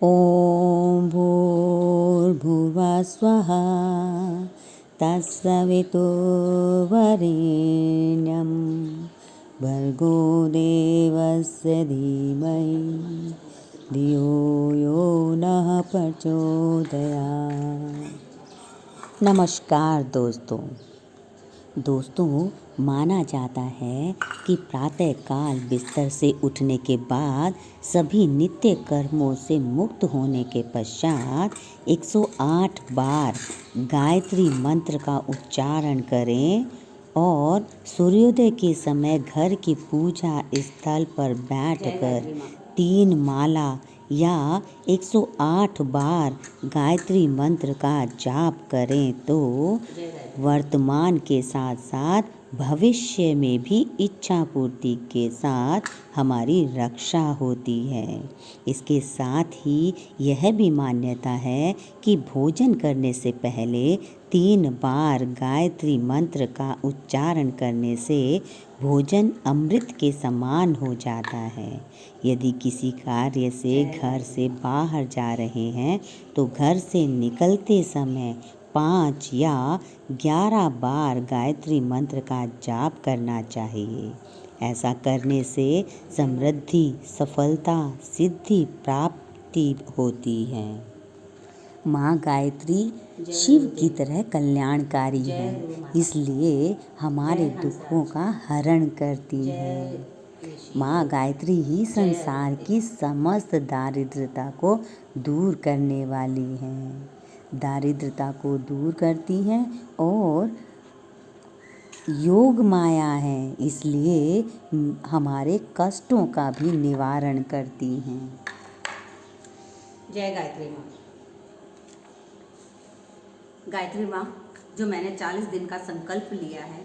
ॐ भूर्भुवः स्वः तत्सवितुर्वरेण्यं भर्गो देवस्य धीमहि धियो यो नः प्रचोदयात्। नमस्कार दोस्तों, माना जाता है कि प्रातःकाल बिस्तर से उठने के बाद सभी नित्य कर्मों से मुक्त होने के पश्चात 108 बार गायत्री मंत्र का उच्चारण करें और सूर्योदय के समय घर की पूजा स्थल पर बैठकर 3 माला या 108 बार गायत्री मंत्र का जाप करें तो वर्तमान के साथ साथ भविष्य में भी इच्छा पूर्ति के साथ हमारी रक्षा होती है। इसके साथ ही यह भी मान्यता है कि भोजन करने से पहले 3 बार गायत्री मंत्र का उच्चारण करने से भोजन अमृत के समान हो जाता है। यदि किसी कार्य से घर से बाहर जा रहे हैं तो घर से निकलते समय 5 या 11 बार गायत्री मंत्र का जाप करना चाहिए। ऐसा करने से समृद्धि, सफलता, सिद्धि प्राप्ति होती है। माँ गायत्री शिव की तरह कल्याणकारी है, इसलिए हमारे दुखों का हरण करती है। माँ गायत्री ही संसार की समस्त दारिद्रता को दूर करने वाली है। दारिद्रता को दूर करती है और योग माया है, इसलिए हमारे कष्टों का भी निवारण करती हैं। जय गायत्री माँ। गायत्री माँ, जो मैंने 40 दिन का संकल्प लिया है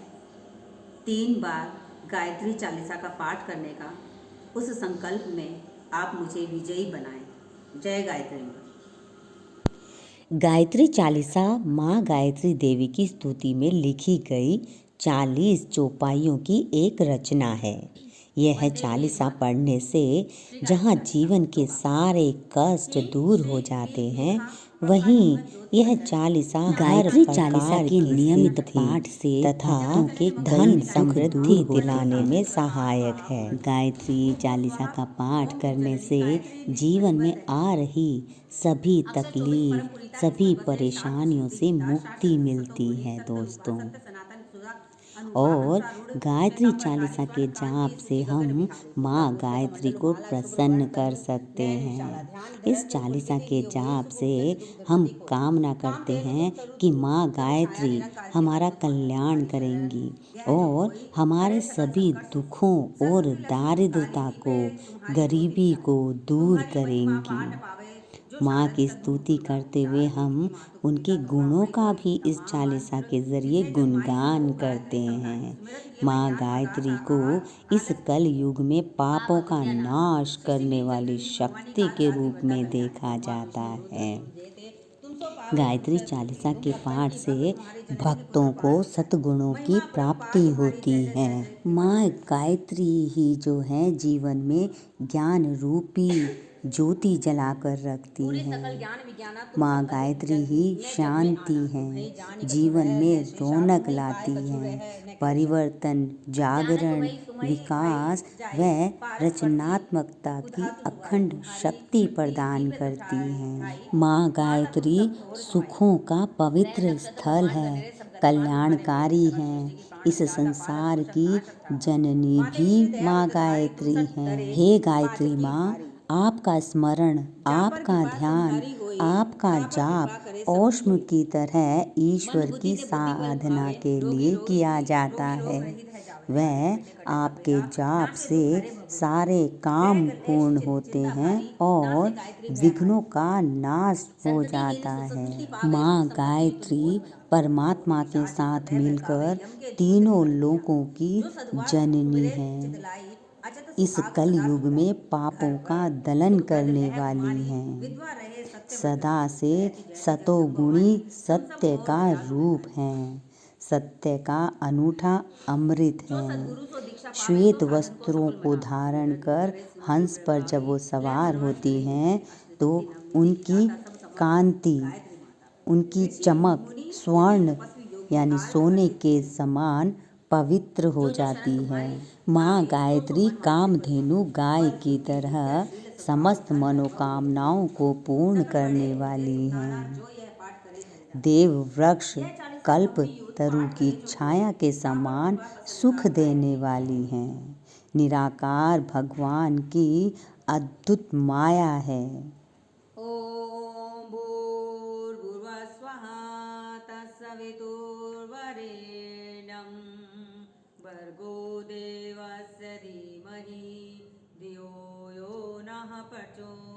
3 बार गायत्री चालीसा का पाठ करने का, उस संकल्प में आप मुझे विजयी बनाएं। जय गायत्री माँ। गायत्री चालीसा माँ गायत्री देवी की स्तुति में लिखी गई 40 चौपाइयों की एक रचना है। यह चालीसा पढ़ने से जहाँ जीवन के सारे कष्ट दूर हो जाते हैं, वहीं यह चालीसा गायत्री चालीसा के नियमित पाठ से तथा के धन समृद्धि दिलाने में सहायक है। गायत्री चालीसा का पाठ करने से जीवन में आ रही सभी तकलीफ, सभी परेशानियों से मुक्ति मिलती है दोस्तों। और गायत्री चालीसा के जाप से हम माँ गायत्री को प्रसन्न कर सकते हैं। इस चालीसा के जाप से हम कामना करते हैं कि माँ गायत्री हमारा कल्याण करेंगी और हमारे सभी दुखों और दारिद्रता को, गरीबी को दूर करेंगी। माँ की स्तुति करते हुए हम उनके गुणों का भी इस चालीसा के जरिए गुणगान करते हैं। माँ गायत्री को इस कल युग में पापों का नाश करने वाली शक्ति के रूप में देखा जाता है। गायत्री चालीसा के पाठ से भक्तों को सद्गुणों की प्राप्ति होती है। माँ गायत्री ही जो है जीवन में ज्ञान रूपी ज्योति जलाकर रखती है। माँ गायत्री ही शांति है, जीवन में रौनक लाती है, परिवर्तन, जागरण, विकास व रचनात्मकता की अखंड शक्ति प्रदान करती है। माँ गायत्री सुखों का पवित्र स्थल है, कल्याणकारी है। इस संसार की जननी भी माँ गायत्री है। हे गायत्री माँ, आपका स्मरण, आपका ध्यान, आपका जाप औष्म की तरह ईश्वर की साधना के लिए किया जाता है। वह आपके जाप से सारे काम पूर्ण होते हैं और विघ्नों का नाश हो जाता है। माँ गायत्री परमात्मा के साथ मिलकर तीनों लोकों की जननी है। इस कल युग में पापों का दलन करने वाली हैं। सदा से सतोगुणी सत्य का रूप है। सत्य का अनूठा अमृत है। श्वेत वस्त्रों को धारण कर हंस पर जब वो सवार होती हैं तो उनकी कांति, उनकी चमक स्वर्ण यानी सोने के समान पवित्र हो जाती है। माँ गायत्री कामधेनु गाय की तरह समस्त मनोकामनाओं को पूर्ण करने वाली हैं। देव वृक्ष कल्प तरु की छाया के समान सुख देने वाली हैं। निराकार भगवान की अद्भुत माया है। ओम भूर्भुवः स्वः तत्सवितुर्वरेण्यं भर्गो देवस्य धीमहि धियो यो नः प्रचोदयात्।